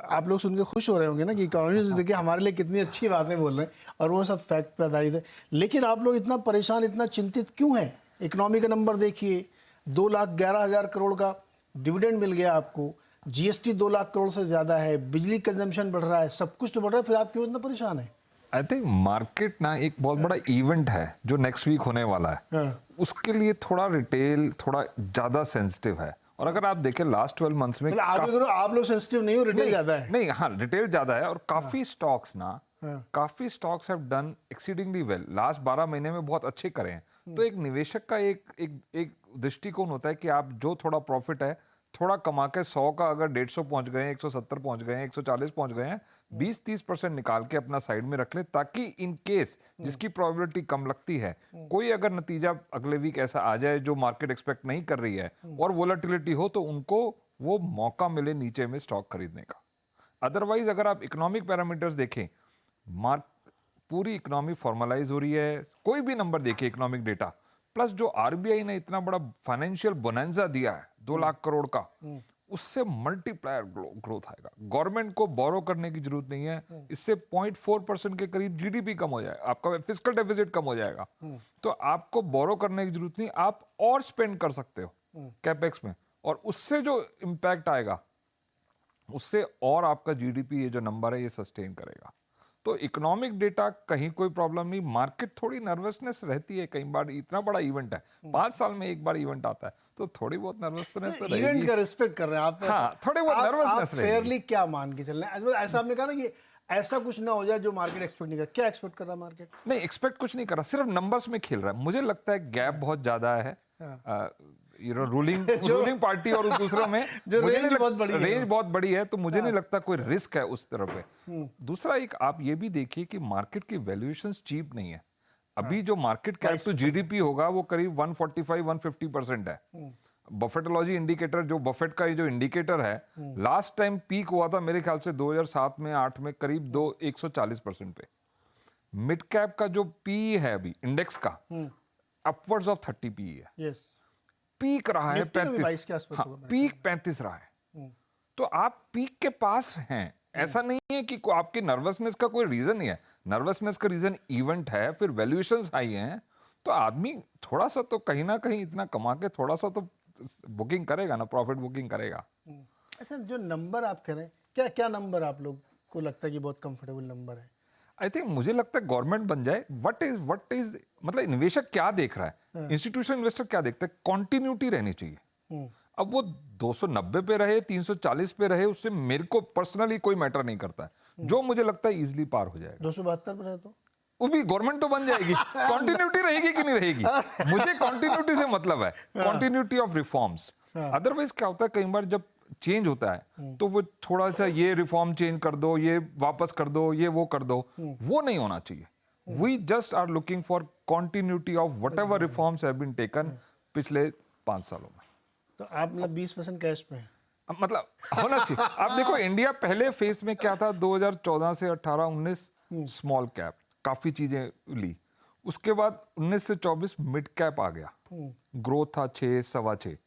आप लोग सुन के खुश हो रहे होंगे ना कि इकोनॉमिस्ट देखिए हमारे लिए कितनी अच्छी बातें बोल रहे हैं और वो सब फैक्ट पे आधारित है। लेकिन आप लोग इतना परेशान, इतना चिंतित क्यों हैं? इकोनॉमी का नंबर देखिए, 2,11,000 करोड़ का डिविडेंड मिल गया आपको, जीएसटी 2 लाख करोड़ से ज़्यादा है, बिजली कंजम्पशन बढ़ रहा है, सब कुछ तो बढ़ रहा है, फिर आप क्यों इतना परेशान है? आई थिंक मार्केट ना एक बहुत बड़ा इवेंट है जो नेक्स्ट वीक होने वाला है, हाँ। उसके लिए थोड़ा रिटेल थोड़ा ज्यादा सेंसिटिव है। और अगर आप देखें लास्ट 12 मंथ्स में मतलब आप लोग सेंसिटिव नहीं हो, रिटेल ज़्यादा है। नहीं, हाँ, रिटेल ज्यादा है और काफी स्टॉक्स ना हाँ। काफी stocks have done exceedingly well, last 12 महीने में बहुत अच्छे करे हैं। तो एक निवेशक का एक दृष्टिकोण होता है कि आप जो थोड़ा प्रॉफिट है थोड़ा कमा के 100 का अगर 150 पहुंच गए हैं, 170 पहुंच गए हैं, 140 पहुंच गए हैं, 20-30% निकाल के अपना साइड में रख लें, ताकि इन केस जिसकी प्रोबेबिलिटी कम लगती है, कोई अगर नतीजा अगले वीक ऐसा आ जाए जो मार्केट एक्सपेक्ट नहीं कर रही है और वोलेटिलिटी हो, तो उनको वो मौका मिले नीचे में स्टॉक खरीदने का। अदरवाइज अगर आप इकोनॉमिक पैरामीटर्स देखें, मार्क पूरी इकोनॉमी फॉर्मलाइज हो रही है, कोई भी नंबर देखिए इकोनॉमिक डेटा, प्लस जो आरबीआई ने इतना बड़ा फाइनेंशियल बोनेंजा दिया है 2 लाख करोड़ का, उससे मल्टीप्लायर ग्रोथ आएगा। गवर्नमेंट को बोरो करने की जरूरत नहीं है, इससे 0.4% के करीब जीडीपी कम हो जाएगा, आपका फिस्कल डेफिसिट कम हो जाएगा। तो आपको बोरो करने की जरूरत नहीं, आप और स्पेंड कर सकते हो कैपेक्स में, और उससे जो इम्पैक्ट आएगा उससे और आपका जीडीपी ये जो नंबर है ये सस्टेन करेगा। तो इकोनॉमिक डेटा कहीं कोई प्रॉब्लम नहीं, मार्केट थोड़ी नर्वसनेस रहती है, कई बार इतना बड़ा इवेंट है, 5 साल में एक बार इवेंट आता है, तो थोड़ी बहुत नर्वसनेस तो रहेगी। इवेंट का रिस्पेक्ट कर रहे हैं आप, हाँ, थोड़ी बहुत नर्वसनेस रहेगी। फेयरली क्या मान के चल रहे हैं? ऐसा आपने कहा ना कि ऐसा कुछ ना हो जाए जो मार्केट एक्सपेक्ट नहीं कर, क्या एक्सपेक्ट कर रहा है मार्केट? नहीं, एक्सपेक्ट कुछ नहीं कर रहा, सिर्फ नंबर्स में खेल रहा है। मुझे लगता है गैप बहुत ज्यादा है रूलिंग पार्टी और दूसरों में जो रेंज बहुत बड़ी है, रेंज बहुत बड़ी है, तो मुझे नहीं लगता कोई रिस्क है उस तरफ पे। दूसरा एक आप ये भी देखिए कि मार्केट की वैल्यूएशंस चीप नहीं है। अभी जो मार्केट कैप टू जीडीपी होगा वो करीब 145-150% है। बफेटोलॉजी इंडिकेटर, जो बफेट का जो इंडिकेटर है, लास्ट टाइम पीक हुआ था मेरे ख्याल से 2007 में 8 में करीब 140% पे। मिड कैप का जो पी है अभी इंडेक्स का, अपवर्ड्स ऑफ 30 पी है। यस, पीक रहा है 35 के आसपास हाँ, होगा। पीक 35 रहा है। तो आप पीक के पास हैं, ऐसा नहीं है कि आपकी नर्वसनेस का कोई रीजन नहीं है। नर्वसनेस का रीजन इवेंट है, फिर वैल्यूएशंस हाई हैं, तो आदमी थोड़ा सा तो कहीं ना कहीं इतना कमा के थोड़ा सा तो बुकिंग करेगा ना, प्रॉफिट बुकिंग करेगा। अच्छा, जो नंबर आप कह रहे हैं, क्या क्या नंबर आप लोग को लगता है कि बहुत कंफर्टेबल नंबर है? आई थिंक मुझे लगता है गवर्नमेंट बन जाए, व्हाट इज मतलब निवेशक क्या देख रहा है, इंस्टीट्यूशनल इन्वेस्टर क्या देखता है, कॉन्टिन्यूटी रहनी चाहिए। अब वो 290 पे रहे, 340 पे रहे, उससे मेरे को पर्सनली कोई मैटर नहीं करता है। जो मुझे लगता है इजीली पार हो जाएगा। 272 पर है तो वो भी गवर्नमेंट तो बन जाएगी, कॉन्टिन्यूटी रहेगी कि नहीं रहेगी, मुझे कॉन्टिन्यूटी से मतलब है, कॉन्टिन्यूटी ऑफ रिफॉर्म्स। अदरवाइज क्या होता है, कई बार जब चेंज होता है तो वो थोड़ा सा ये रिफॉर्म चेंज कर दो, ये वापस कर दो, ये वो कर दो, वो नहीं होना चाहिए। We just are looking for continuity of whatever reforms have been taken पिछले 5 सालों में। तो आप मतलब 20% कैश पे हैं? मतलब होना चाहिए। आप देखो इंडिया पहले फेज में क्या था, 2014 से 18-19 स्मॉल कैप काफी चीजें ली, उसके बाद 19 से 24 मिड कैप आ गया, ग्रोथ था 6 सवा 6।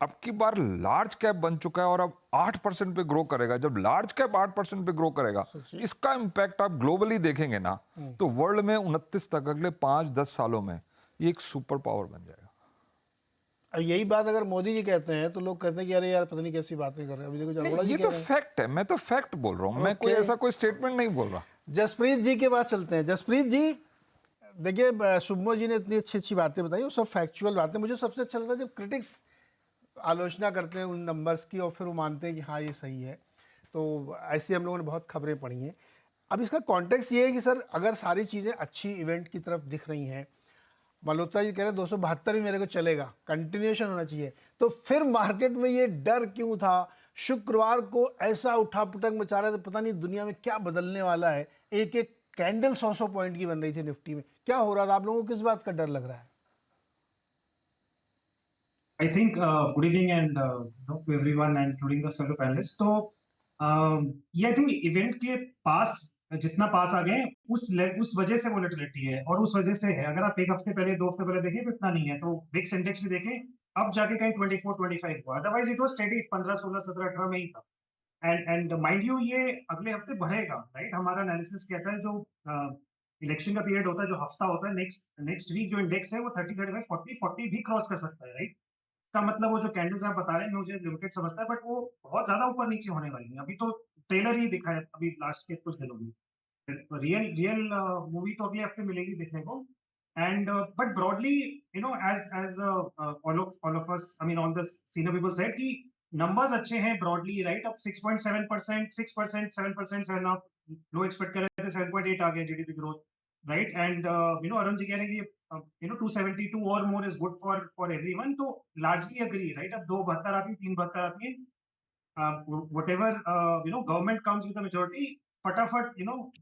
अब की बार लार्ज कैप बन चुका है और अब 8% पे ग्रो करेगा। जब लार्ज कैप 8% पे ग्रो करेगा, इसका इंपैक्ट आप ग्लोबली देखेंगे ना, तो वर्ल्ड में 29 तक अगले 5-10 सालों में ये एक सुपर पावर बन जाएगा। अब यही बात अगर मोदी जी कहते हैं तो लोग कहते हैं कि अरे यार पता नहीं कैसी बातें कर रहे हैं। अभी देखो नहीं, अरोड़ा जी ये कह तो रहे हैं। फैक्ट है, मैं तो फैक्ट बोल रहा हूँ, मैं कोई ऐसा कोई स्टेटमेंट नहीं बोल रहा। जसप्रीत जी के पास चलते हैं। जसप्रीत जी, देखिए शुभमो जी ने इतनी अच्छी अच्छी बातें बताई, वो सब फैक्चुअल बातें। मुझे सबसे अच्छा लगता है जब क्रिटिक्स आलोचना करते हैं उन नंबर्स की और फिर वो मानते हैं कि हाँ ये सही है। तो ऐसी हम लोगों ने बहुत खबरें पढ़ी हैं। अब इसका कॉन्टेक्स्ट ये है कि सर अगर सारी चीज़ें अच्छी इवेंट की तरफ दिख रही हैं, मल्होत्रा जी कह रहे हैं 272 भी मेरे को चलेगा, कंटिन्यूएशन होना चाहिए, तो फिर मार्केट में ये डर क्यों था? शुक्रवार को ऐसा उठापटक मचा रहा था, पता नहीं दुनिया में क्या बदलने वाला है। एक एक कैंडल 100 पॉइंट की बन रही थी निफ्टी में। क्या हो रहा था? आप लोगों को किस बात का डर लग रहा है? I think good evening and to everyone and including the fellow panelists. तो ये आई थिंक इवेंट के पास जितना पास आ गए उस वजह से वोलेटिलिटी है और उस वजह से है। अगर आप एक हफ्ते पहले 2 हफ्ते पहले देखें तो इतना नहीं है। तो विक्स इंडेक्स भी देखें, अब जाके कहीं 24-25 हुआ, अदरवाइज इट वाज स्टेडी 15, 16, 17, 18 में ही था। एंड माइंड यू ये अगले हफ्ते बढ़ेगा, राइट? हमारा एनालिसिस कहता है जो इलेक्शन का पीरियड होता है, जो हफ्ता होता है, नेक्स्ट वीक जो इंडेक्स है वो 30, 35, 40 भी क्रॉस कर सकता है, राइट? इसका मतलब वो जो कैंडल्स आप बता रहे हैं मुझे लिमिटेड समझता है, बट वो बहुत ज्यादा ऊपर नीचे होने वाली है। अभी तो ट्रेलर ही दिखा है अभी लास्ट के कुछ दिनों में। रियल रियल मूवी तो अगले हफ्ते मिलेगी देखने को। And but broadly as all of us, I mean all the senior people said कि नंबर्स अच्छे हैं ब्रॉडली, राइट? अब 6.7%, 6%, 7%, 7.5, लो एक्सपेक्ट कर रहे थे, 7.8 आ गया GDP growth, right? And Arun ji कह रहे हैं कि 272 और more is good for everyone, तो लार्जली अग्री, राइट? अब 2.72 आती है, 3.72 आती है, whatever government comes with a majority, फटाफट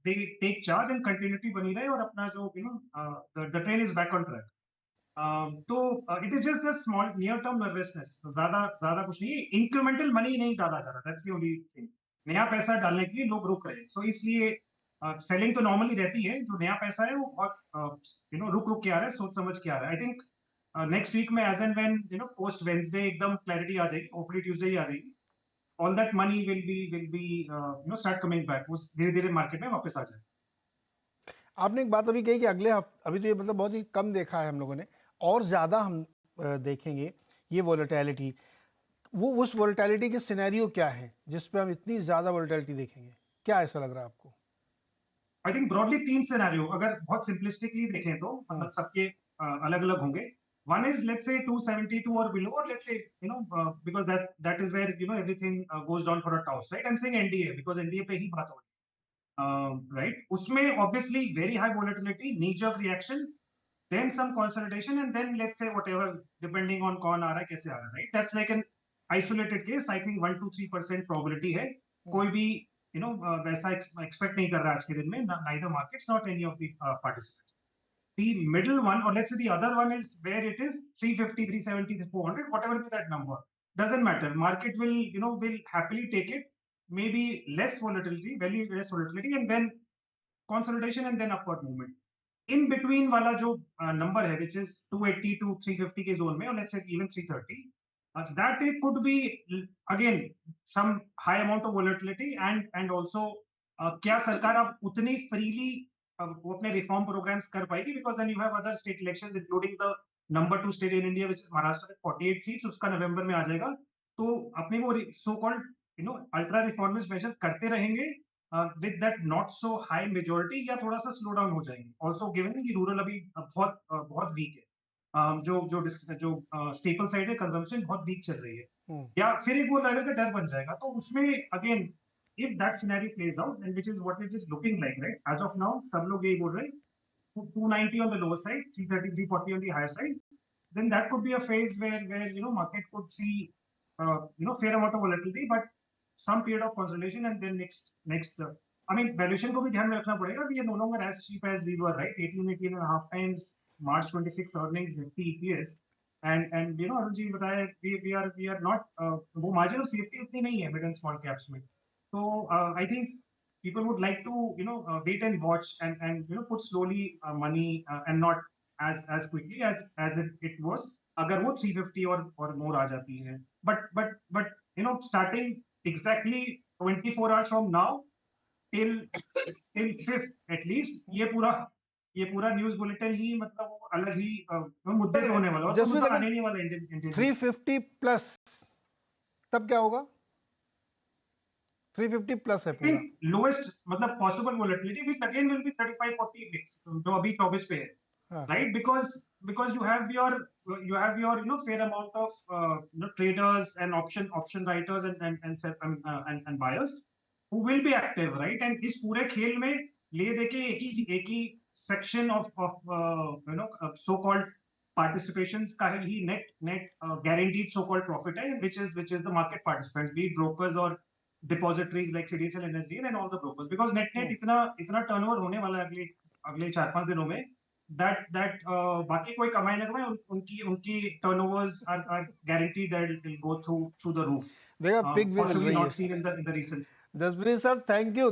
they take charge and continuity बनी रहे और अपना जो the train is back on track. तो it is just a small near term nervousness, ज्यादा ज्यादा कुछ नहीं, incremental money नहीं डाला जा रहा, that's the only thing. नया पैसा डालने के लिए लोग रुक रहे हैं, so इसलिए सेलिंग तो नॉर्मली रहती है, जो नया पैसा है वो बहुत रुक रुक के आ रहा है, सोच समझ के आ रहा है। आई थिंक नेक्स्ट वीक में as and when post Wednesday एकदम क्लैरिटी आ जाएगी, होपफुली ट्यूसडे ही आ जाएगी, all that money will be start coming back, वो धीरे धीरे मार्केट में वापस आ जाए। आपने एक बात अभी कही कि अगले हफ्ते, अभी तो ये मतलब बहुत ही कम देखा है हम लोगों ने, और ज़्यादा हम देखेंगे ये वोलेटिलिटी। वो उस वोलेटिलिटी के सिनेरियो क्या है जिस पे हम इतनी ज़्यादा वोलेटिलिटी देखेंगे, क्या ऐसा लग रहा है आपको? आई थिंक ब्रॉडली 3 सिनेरियो अगर बहुत सिंपलिस्टिकली देखें तो, मतलब सबके अलग अलग होंगे। One is let's say 272 or below, or let's say because that is where everything goes down for a toss, right? I'm saying NDA because NDA पे ही बात हो रही है, right? उसमें obviously very high volatility, knee jerk reaction, then some consolidation, and then let's say whatever, depending on कौन आ रहा है कैसे आ रहा है, right? That's like an isolated case. I think 1 to 3% probability है, कोई भी वैसा expect नहीं कर रहा आज के दिन में, neither markets not any of the participants. The middle one, or let's say the other one, is where it is 350, 370, 400, whatever be that number, doesn't matter. Market will happily take it, maybe less volatility, very less volatility, and then consolidation and then upward movement. In between wala jo number hai, which is 280 to 350 ke zone mein, or let's say even 330, that it could be again some high amount of volatility, and also क्या सरकार अब उतनी freely वो अपने reform programs कर पाएगी, because then you have other state elections including the number 2 state in India which is Maharashtra में 48 seats, उसका नवंबर में आ जाएगा। तो अपने वो so called ultra reformist major करते रहेंगे with that not so high majority, या थोड़ा सा स्लो डाउन हो जाएंगे। ऑल्सो गिवन कि रूरल अभी बहुत बहुत वीक है, जो स्टेपल साइड है कंजम्पशन बहुत वीक चल रही है, या फिर एक वो लेवल का डर बन जाएगा। तो उसमें again if that scenario plays out, and which is what it is looking like, right? As of now, सब लोग यही बोल रहे हैं 290 on the lower side, 330, 340 on the higher side. Then that could be a phase where market could see fair amount of volatility, but some period of consolidation, and then next. I mean, valuation को भी ध्यान में रखना पड़ेगा। We are no longer as cheap as we were, right? 18.5 times March 26 earnings, Nifty EPS, and Arun ji बताया we are not वो margin of safety उतनी नहीं है mid and small caps में। So I think people would like to wait and watch, and put slowly money, and not as quickly as it was अगर वो 350 और more आ जाती है। But starting exactly 24 hours from now till 5th at least, ये पूरा news bulletin ही मतलब अलग ही मुद्दे पे होने वाला है, तो मुद्दा आने नहीं वाला इंडियन 350 प्लस तब क्या होगा? 350 प्लस है पूरा लोएस्ट मतलब possible volatility, which again will be 35-40 bits, जो अभी 24 पे है, right? Because you have your fair amount of traders and option writers and buyers who will be active, right? And इस पूरे खेल में ले देके एक ही section of so called participations का ही net guaranteed so called profit है, which is the market participants, be it brokers or depositories like CDSL, NSDL and all the brokers, because net इतना टर्नओवर होने वाला है अगले 4-5 दिनों में, that बाकी कोई कमाए ना कमाए, उनकी turnovers are guaranteed that it will go through the roof. देखा पिग भी मिल Possibly रही not है। seen in the recent. Jaspreet sir, thank you.